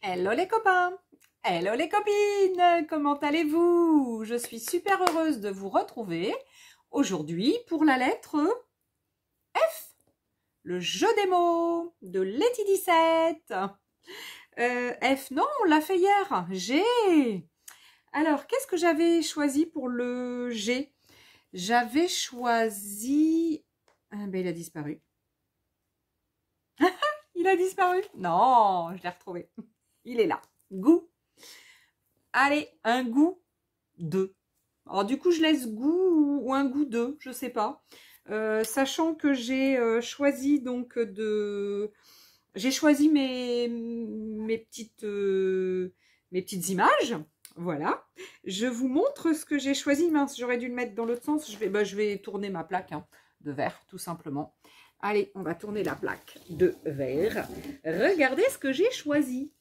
Hello les copains, hello les copines, comment allez-vous? Je suis super heureuse de vous retrouver aujourd'hui pour la lettre F, le jeu des mots de Letty 17. F, non, on l'a fait hier. G. Alors, qu'est-ce que j'avais choisi pour le G? J'avais choisi... Ah, ben, il a disparu. Il a disparu? Non, je l'ai retrouvé. Il est là. Goût. Allez, un goût 2. Alors du coup, je laisse goût ou un goût 2, je sais pas. Sachant que j'ai choisi donc de... J'ai choisi mes petites images. Voilà. Je vous montre ce que j'ai choisi. Mince, j'aurais dû le mettre dans l'autre sens. Je vais tourner ma plaque de verre, tout simplement. Allez, on va tourner la plaque de verre. Regardez ce que j'ai choisi.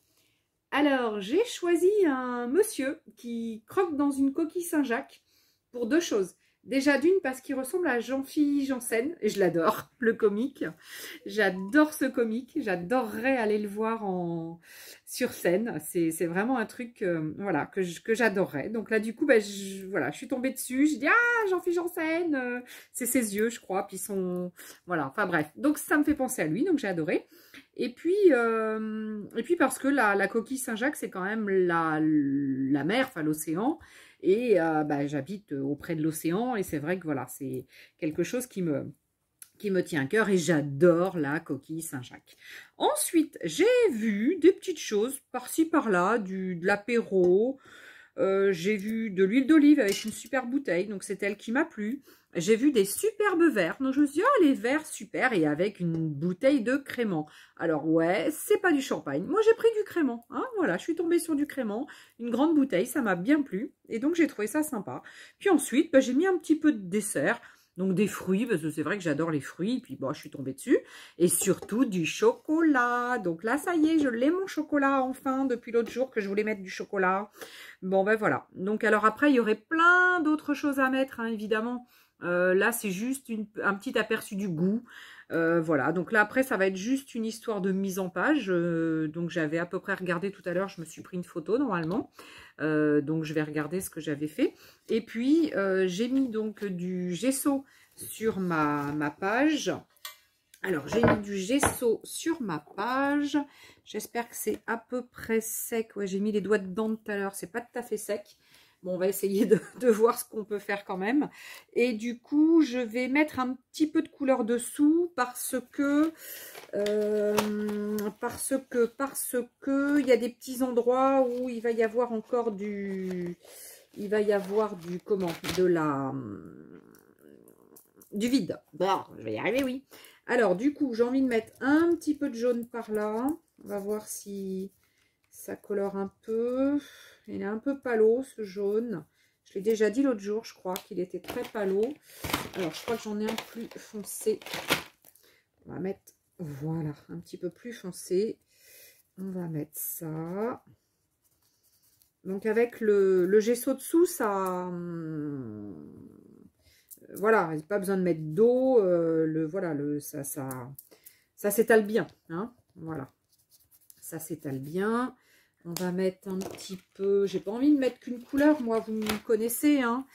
Alors, j'ai choisi un monsieur qui croque dans une coquille Saint-Jacques pour deux choses. Déjà d'une, parce qu'il ressemble à Jean-Philippe Janssen, et je l'adore, le comique. J'adore ce comique, j'adorerais aller le voir sur scène. C'est vraiment un truc voilà, que j'adorerais. Donc là, du coup, voilà, je suis tombée dessus, je dis « Ah, Jean-Philippe Janssen !» C'est ses yeux, je crois, puis son... Voilà, enfin bref. Donc ça me fait penser à lui, donc j'ai adoré. Et puis parce que la coquille Saint-Jacques, c'est quand même la mer, enfin l'océan. Et j'habite auprès de l'océan. Et c'est vrai que voilà, c'est quelque chose qui me tient à cœur. Et j'adore la coquille Saint-Jacques. Ensuite, j'ai vu des petites choses par-ci, par-là, de l'apéro. J'ai vu de l'huile d'olive avec une super bouteille. Donc, c'est elle qui m'a plu. J'ai vu des superbes verres. Donc, je me suis dit, oh, les verres, super. Et avec une bouteille de crément. Alors, ouais, c'est pas du champagne. Moi, j'ai pris du crément. Hein, voilà, je suis tombée sur du crément. Une grande bouteille, ça m'a bien plu. Et donc, j'ai trouvé ça sympa. Puis ensuite, j'ai mis un petit peu de dessert. Donc, des fruits, parce que c'est vrai que j'adore les fruits. Puis, bon, je suis tombée dessus. Et surtout, du chocolat. Donc là, ça y est, je l'ai mon chocolat, enfin, depuis l'autre jour que je voulais mettre du chocolat. Bon, ben voilà. Donc, alors après, il y aurait plein d'autres choses à mettre, hein, évidemment. Là, c'est juste un petit aperçu du goût. Voilà, donc là, après, ça va être juste une histoire de mise en page. Donc, j'avais à peu près regardé tout à l'heure. Je me suis pris une photo, normalement. Donc, je vais regarder ce que j'avais fait. Et puis, j'ai mis donc du gesso sur ma page. Alors, j'ai mis du gesso sur ma page. J'espère que c'est à peu près sec. Ouais, j'ai mis les doigts dedans tout à l'heure. C'est pas tout à fait sec. Bon, on va essayer de voir ce qu'on peut faire quand même. Et du coup, je vais mettre un petit peu de couleur dessous parce que il y a des petits endroits où il va y avoir encore du vide. Bon, je vais y arriver, oui. Alors, du coup, j'ai envie de mettre un petit peu de jaune par là. On va voir si ça colore un peu. Il est un peu palo, ce jaune. Je l'ai déjà dit l'autre jour, je crois qu'il était très palo. Alors, je crois que j'en ai un plus foncé. On va mettre, voilà, un petit peu plus foncé. On va mettre ça. Donc, avec le gesso dessous, ça... voilà, pas besoin de mettre d'eau. Ça s'étale bien. Hein, voilà. Ça s'étale bien. On va mettre un petit peu... J'ai pas envie de mettre qu'une couleur, moi, vous me connaissez. Hein.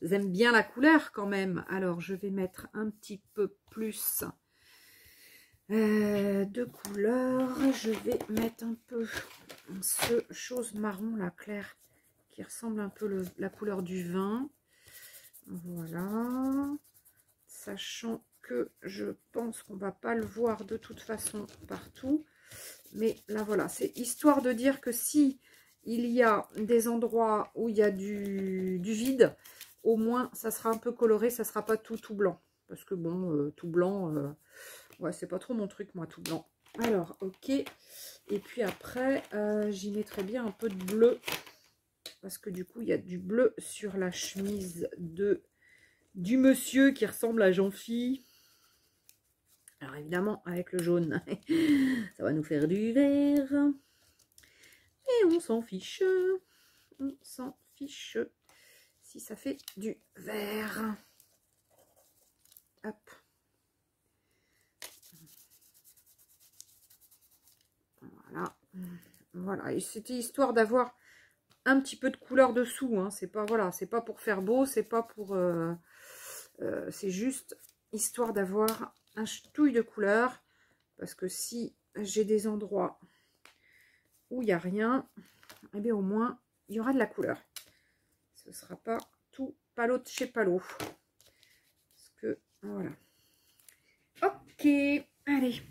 J'aime bien la couleur quand même. Alors, je vais mettre un petit peu plus de couleur. Je vais mettre un peu ce chose marron, là, clair, qui ressemble un peu la couleur du vin. Voilà. Sachant que je pense qu'on va pas le voir de toute façon partout. Mais là, voilà, c'est histoire de dire que si il y a des endroits où il y a du vide, au moins, ça sera un peu coloré, ça sera pas tout blanc. Parce que bon, tout blanc, ouais, c'est pas trop mon truc, moi, tout blanc. Alors, ok. Et puis après, j'y mettrai bien un peu de bleu. Parce que du coup, il y a du bleu sur la chemise du monsieur qui ressemble à Jean-Phi. Alors évidemment, avec le jaune, ça va nous faire du vert. Et on s'en fiche. On s'en fiche si ça fait du vert. Hop. Voilà. Voilà, et c'était histoire d'avoir un petit peu de couleur dessous. Hein. C'est pas, voilà, c'est pas pour faire beau, c'est pas pour... c'est juste histoire d'avoir un ch'touille de couleur. Parce que si j'ai des endroits où il n'y a rien, eh bien au moins, il y aura de la couleur. Ce ne sera pas tout palo de chez palo. Parce que, voilà. Ok, allez.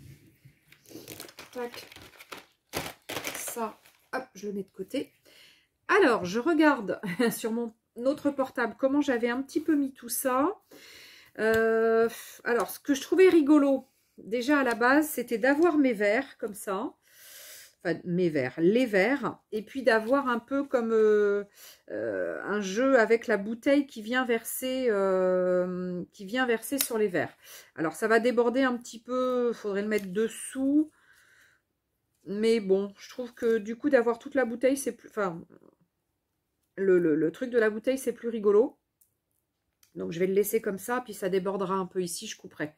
Tac. Ça, hop, je le mets de côté. Alors, je regarde sur mon autre portable comment j'avais un petit peu mis tout ça. Alors, ce que je trouvais rigolo, déjà à la base, c'était d'avoir mes verres comme ça. Enfin, mes verres, les verres. Et puis d'avoir un peu comme un jeu avec la bouteille qui vient verser sur les verres. Alors, ça va déborder un petit peu. Il faudrait le mettre dessous. Mais bon, je trouve que du coup, d'avoir toute la bouteille, c'est plus... Enfin, le truc de la bouteille, c'est plus rigolo. Donc, je vais le laisser comme ça, puis ça débordera un peu ici, je couperai.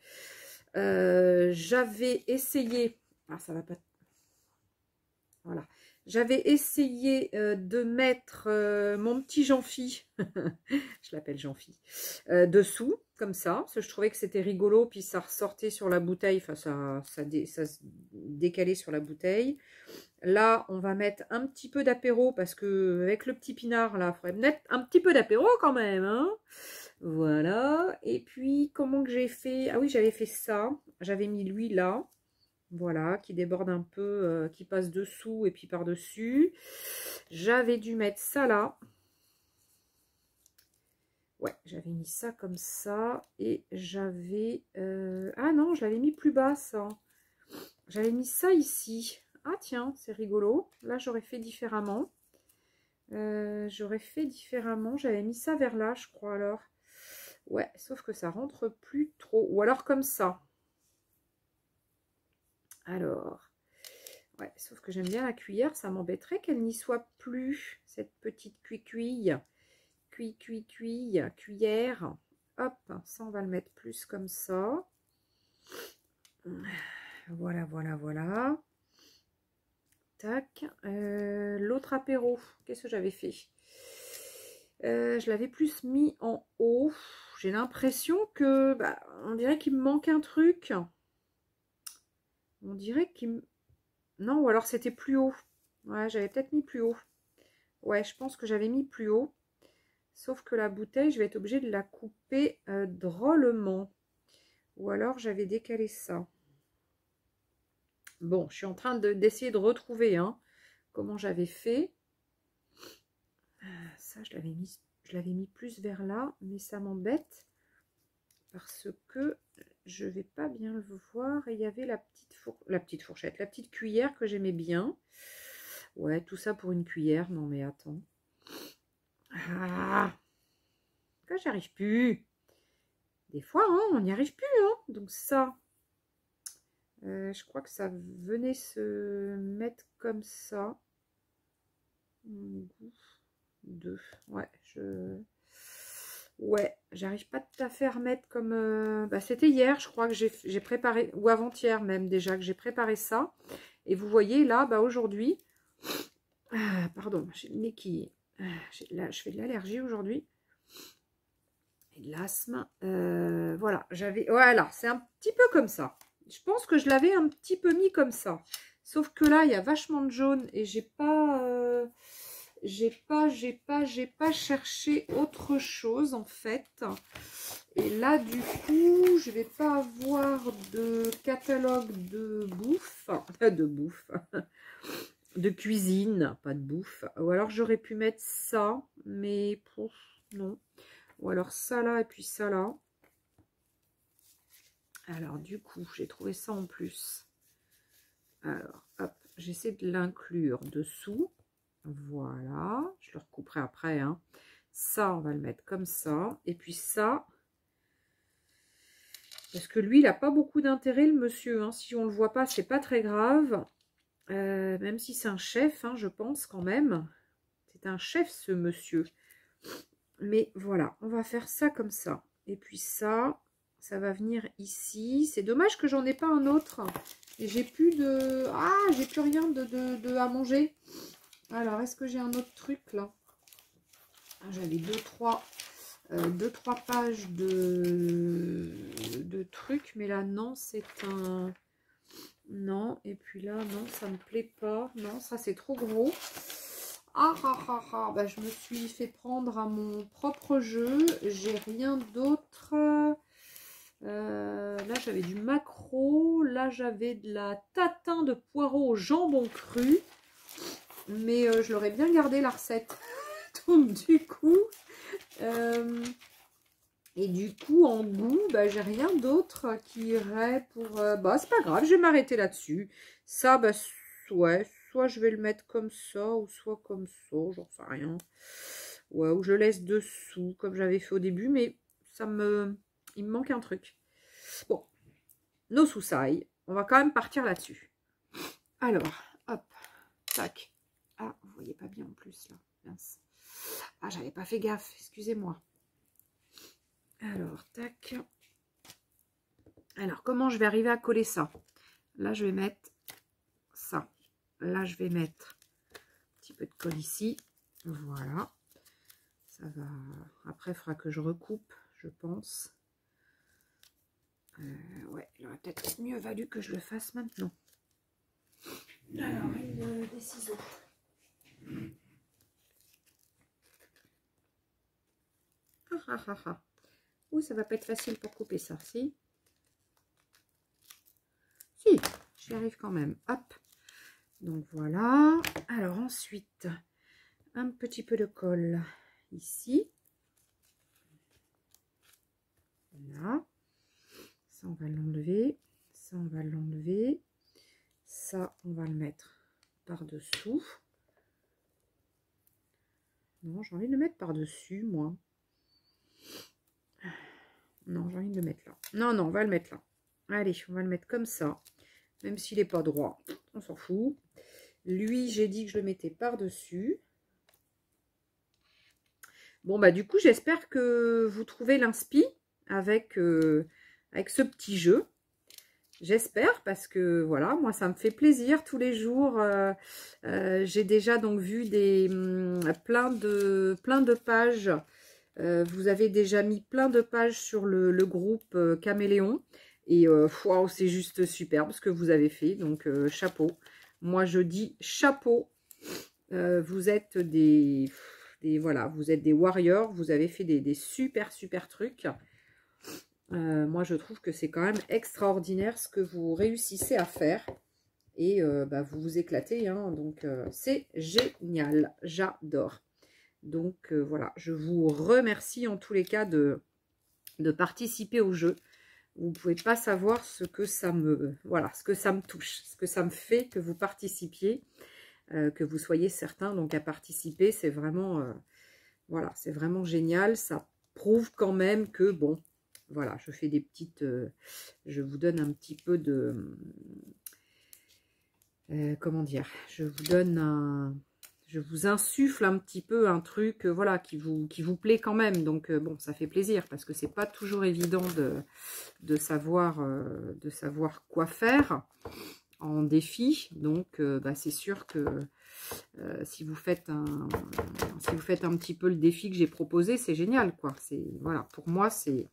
J'avais essayé... Ah, ça va pas... Voilà. J'avais essayé de mettre mon petit Jean-Phi, je l'appelle Jean-Phi, dessous, comme ça, parce que je trouvais que c'était rigolo, puis ça ressortait sur la bouteille, enfin, ça se décalait sur la bouteille. Là, on va mettre un petit peu d'apéro, parce que avec le petit pinard, là, il faudrait mettre un petit peu d'apéro quand même, hein. Voilà, et puis, comment que j'ai fait? Ah oui, j'avais fait ça, j'avais mis lui là. Voilà, qui déborde un peu, qui passe dessous et puis par-dessus. J'avais dû mettre ça là. Ouais, j'avais mis ça comme ça. Et j'avais... Ah non, je l'avais mis plus bas, ça. J'avais mis ça ici. Ah tiens, c'est rigolo. Là, j'aurais fait différemment. J'aurais fait différemment. J'avais mis ça vers là, je crois, alors. Ouais, sauf que ça rentre plus trop. Ou alors comme ça. Alors, ouais, sauf que j'aime bien la cuillère, ça m'embêterait qu'elle n'y soit plus, cette petite cuillère. Hop, ça on va le mettre plus comme ça. Voilà, voilà, voilà. Tac. L'autre apéro, qu'est-ce que j'avais fait? Je l'avais plus mis en haut. J'ai l'impression que, bah, on dirait qu'il me manque un truc. On dirait qu'il me... Non, ou alors c'était plus haut. Ouais, j'avais peut-être mis plus haut. Ouais, je pense que j'avais mis plus haut. Sauf que la bouteille, je vais être obligée de la couper drôlement. Ou alors j'avais décalé ça. Bon, je suis en train d'essayer de retrouver comment j'avais fait. Ça, je l'avais mis plus vers là, mais ça m'embête. Parce que je vais pas bien le voir. Et il y avait la petite fourchette, la petite cuillère que j'aimais bien. Ouais, tout ça pour une cuillère. Non, mais attends. Ah, que j'arrive plus. Des fois, on n'y arrive plus. Donc ça, je crois que ça venait se mettre comme ça. Deux. Ouais, ouais, j'arrive pas tout à fait à remettre comme... Bah, c'était hier, je crois que j'ai préparé, ou avant-hier même déjà, que j'ai préparé ça. Et vous voyez, là, bah, aujourd'hui... pardon, j'ai le nez qui... Là, je fais de l'allergie aujourd'hui. Et de l'asthme. Voilà, voilà, c'est un petit peu comme ça. Je pense que je l'avais un petit peu mis comme ça. Sauf que là, il y a vachement de jaune et j'ai pas cherché autre chose en fait. Et là, du coup, je vais pas avoir de catalogue de bouffe, de cuisine, pas de bouffe. Ou alors j'aurais pu mettre ça, mais non. Ou alors ça là et puis ça là. Alors du coup, j'ai trouvé ça en plus. Alors, hop, j'essaie de l'inclure dessous. Voilà, je le recouperai après. Ça, on va le mettre comme ça. Et puis ça, parce que lui, il n'a pas beaucoup d'intérêt, le monsieur. Si on ne le voit pas, c'est pas très grave. Même si c'est un chef, je pense quand même. C'est un chef, ce monsieur. Mais voilà, on va faire ça comme ça. Et puis ça va venir ici. C'est dommage que j'en ai pas un autre. Et j'ai plus de... Ah, j'ai plus rien à manger. Alors, est-ce que j'ai un autre truc là? J'avais deux, trois pages de trucs, mais là, non, c'est un... Non, et puis là, non, ça me plaît pas. Non, ça, c'est trop gros. Bah, je me suis fait prendre à mon propre jeu. J'ai rien d'autre. Là, j'avais du maquereau. Là, j'avais de la tatin de poireaux au jambon cru. Mais je l'aurais bien gardé, la recette. Donc, du coup... et du coup, en goût, bah, j'ai rien d'autre qui irait pour... bah, c'est pas grave, je vais m'arrêter là-dessus. Ça, bah, ouais, soit je vais le mettre comme ça, ou soit comme ça, j'en sais rien. Ouais, ou je laisse dessous, comme j'avais fait au début, mais il me manque un truc. Bon, nos soussailles, on va quand même partir là-dessus. Alors, hop, tac. Ah, vous voyez pas bien en plus, là. Mince. Ah, j'avais pas fait gaffe, excusez-moi. Alors, tac. Alors, comment je vais arriver à coller ça? Là, je vais mettre ça. Là, je vais mettre un petit peu de colle ici. Voilà. Ça va... Après, il faudra que je recoupe, je pense. Ouais, il aurait peut-être mieux valu que je le fasse maintenant. Alors, des ciseaux. Ouh, ça va pas être facile pour couper ça, si? Si, j'y arrive quand même. Hop. Donc voilà. Alors ensuite, un petit peu de colle ici. Là. Ça, on va l'enlever. Ça, on va l'enlever. Ça, on va le mettre par-dessous. Non, j'ai envie de le mettre par-dessus, moi. Non, j'ai envie de le mettre là. Non, non, on va le mettre là. Allez, on va le mettre comme ça. Même s'il n'est pas droit, on s'en fout. Lui, j'ai dit que je le mettais par-dessus. Bon, bah du coup, j'espère que vous trouvez l'inspi avec, avec ce petit jeu. J'espère, parce que voilà, moi, ça me fait plaisir tous les jours. J'ai déjà donc vu plein de pages. Vous avez déjà mis plein de pages sur le groupe Caméléon. Et wow, c'est juste superbe ce que vous avez fait. Donc, chapeau. Moi, je dis chapeau. Vous êtes voilà, vous êtes des warriors. Vous avez fait des super trucs. Moi, je trouve que c'est quand même extraordinaire ce que vous réussissez à faire. Et bah, vous vous éclatez. Hein, donc, c'est génial. J'adore. Donc, voilà. Je vous remercie en tous les cas de participer au jeu. Vous ne pouvez pas savoir ce que ça me... Voilà, ce que ça me touche. Ce que ça me fait que vous participiez. Que vous soyez certains donc à participer. C'est vraiment... voilà, c'est vraiment génial. Ça prouve quand même que, bon... Voilà, je fais des petites... je vous donne un petit peu de... comment dire? Je vous donne un... Je vous insuffle un petit peu un truc, voilà, qui vous plaît quand même. Donc, bon, ça fait plaisir parce que c'est pas toujours évident de savoir quoi faire en défi. Donc, bah, c'est sûr que si vous faites un petit peu le défi que j'ai proposé, c'est génial, quoi. Voilà, pour moi, c'est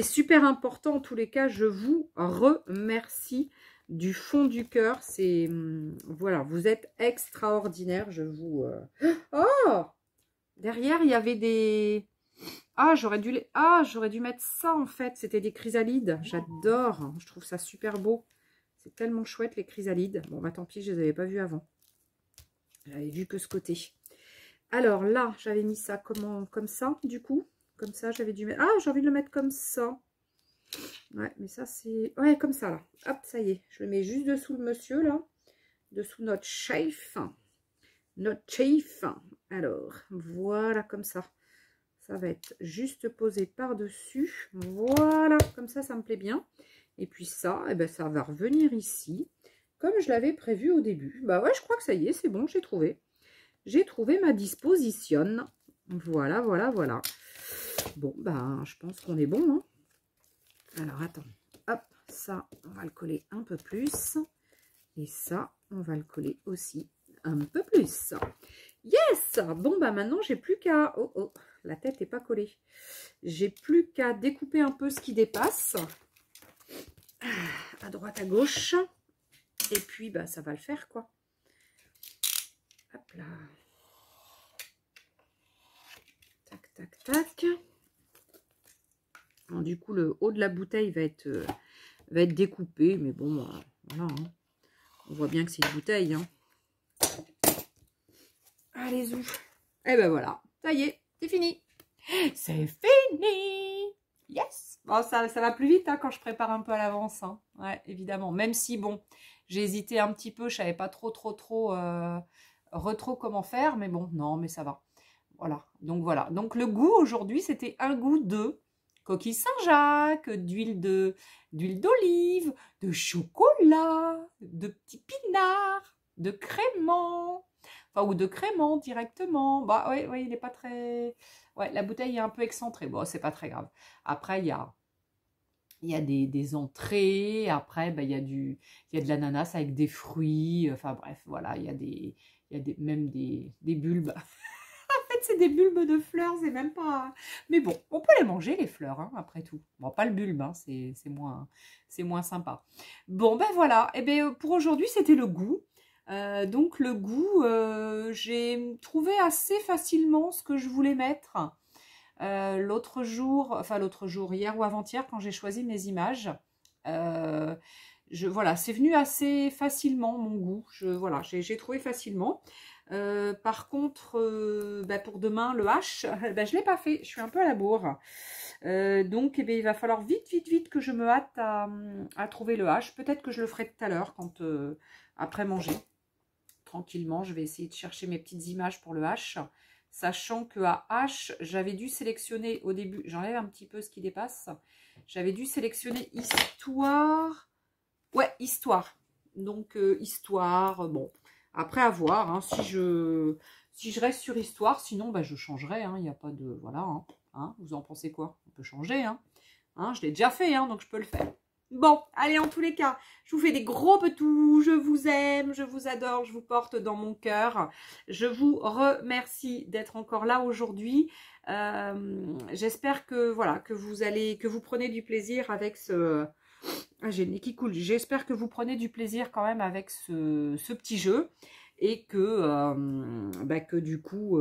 super important. En tous les cas, je vous remercie du fond du cœur. C'est voilà, vous êtes extraordinaire. Je vous oh, derrière il y avait des j'aurais dû mettre ça en fait. C'était des chrysalides. J'adore. Je trouve ça super beau. C'est tellement chouette les chrysalides. Bon bah tant pis, je les avais pas vus avant. J'avais vu que ce côté. Alors là, j'avais mis ça comme ça du coup. Comme ça, j'avais dû mettre... j'ai envie de le mettre comme ça. Ouais, mais ça, c'est... Ouais, comme ça, là. Hop, ça y est. Je le mets juste dessous le monsieur, là. Dessous notre chef. Notre chef. Alors, voilà, comme ça. Ça va être juste posé par-dessus. Voilà, comme ça me plaît bien. Et puis ça, eh ben, ça va revenir ici. Comme je l'avais prévu au début. Bah ouais, je crois que ça y est, c'est bon, j'ai trouvé. J'ai trouvé ma disposition. Voilà, voilà, voilà. Bon, ben, je pense qu'on est bon. Hein. Alors, attends. Hop, ça, on va le coller un peu plus. Et ça, on va le coller aussi un peu plus. Yes! Bon, bah maintenant, j'ai plus qu'à... Oh, oh, la tête n'est pas collée. J'ai plus qu'à découper un peu ce qui dépasse. À droite, à gauche. Et puis, bah, ça va le faire, quoi. Hop là. Tac, tac, tac. Alors, du coup, le haut de la bouteille va être découpé. Mais bon, voilà. Hein. On voit bien que c'est une bouteille. Hein. Allez, ouf. Et ben voilà. Ça y est, c'est fini. C'est fini. Yes. Bon, ça va plus vite hein, quand je prépare un peu à l'avance. Hein. Ouais, évidemment. Même si, bon, j'ai hésité un petit peu. Je savais pas trop comment faire. Mais bon, non, mais ça va. Voilà. Donc le goût aujourd'hui, c'était un goût de coquille Saint-Jacques, d'huile d'olive, de chocolat, de petits pinards, de crémant. Enfin, ou de crémant directement. Bah ouais, il n'est pas très... Ouais, la bouteille est un peu excentrée. Bon, c'est pas très grave. Après, il y a des entrées. Après, bah, il y a de l'ananas avec des fruits. Enfin bref, voilà, il y a même des bulbes. En fait, c'est des bulbes de fleurs, c'est même pas... Mais bon, on peut les manger, les fleurs, hein, après tout. Bon, pas le bulbe, hein, c'est moins sympa. Bon, ben voilà. Et ben, pour aujourd'hui, c'était le goût. Donc, le goût, j'ai trouvé assez facilement ce que je voulais mettre. L'autre jour, hier ou avant-hier, quand j'ai choisi mes images, voilà, c'est venu assez facilement, mon goût. Voilà, j'ai trouvé facilement. Par contre, bah pour demain, le hache, bah je ne l'ai pas fait. Je suis un peu à la bourre. Donc, eh bien, il va falloir vite que je me hâte à trouver le hache. Peut-être que je le ferai tout à l'heure, après manger. Tranquillement, je vais essayer de chercher mes petites images pour le hache. Sachant qu'à hache, j'avais dû sélectionner au début, j'enlève un petit peu ce qui dépasse. J'avais dû sélectionner histoire. Ouais, histoire. Donc, histoire, bon. Après, à voir, hein, si je reste sur histoire, sinon, bah, je changerai, hein, il n'y a pas de... Voilà, hein, vous en pensez quoi? On peut changer, hein, je l'ai déjà fait, hein, donc je peux le faire. Bon, allez, en tous les cas, je vous fais des gros petous, je vous aime, je vous adore, je vous porte dans mon cœur. Je vous remercie d'être encore là aujourd'hui. J'espère que, voilà, que vous prenez du plaisir avec ce... Ah, j'ai le nez qui coule. J'espère que vous prenez du plaisir quand même avec ce petit jeu et que du coup,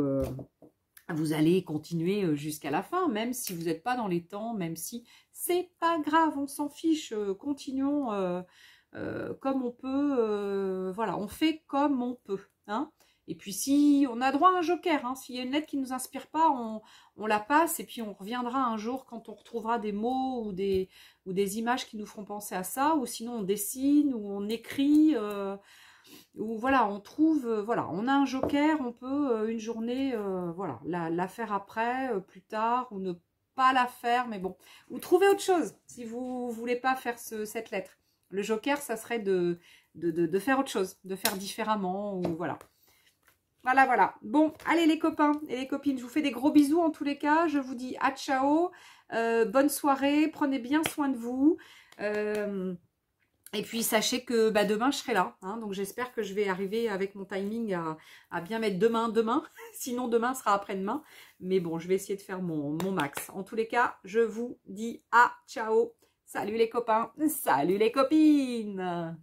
vous allez continuer jusqu'à la fin, même si vous n'êtes pas dans les temps, même si c'est pas grave, on s'en fiche. Continuons comme on peut. Voilà, on fait comme on peut. Hein. Et puis si on a droit à un joker, hein, s'il y a une lettre qui ne nous inspire pas, on la passe et puis on reviendra un jour quand on retrouvera des mots ou des images qui nous feront penser à ça, ou sinon on dessine ou on écrit, ou voilà, on trouve, voilà, on a un joker, on peut une journée, voilà, la faire après, plus tard, ou ne pas la faire, mais bon, ou trouver autre chose si vous voulez pas faire cette lettre. Le joker, ça serait de faire autre chose, de faire différemment, ou voilà. Voilà. Bon, allez les copains et les copines, je vous fais des gros bisous en tous les cas. Je vous dis à ciao, bonne soirée, prenez bien soin de vous. Et puis, sachez que bah, demain, je serai là. Hein, donc, j'espère que je vais arriver avec mon timing à bien mettre demain. Sinon, demain sera après-demain. Mais bon, je vais essayer de faire mon max. En tous les cas, je vous dis à ciao. Salut les copains, salut les copines.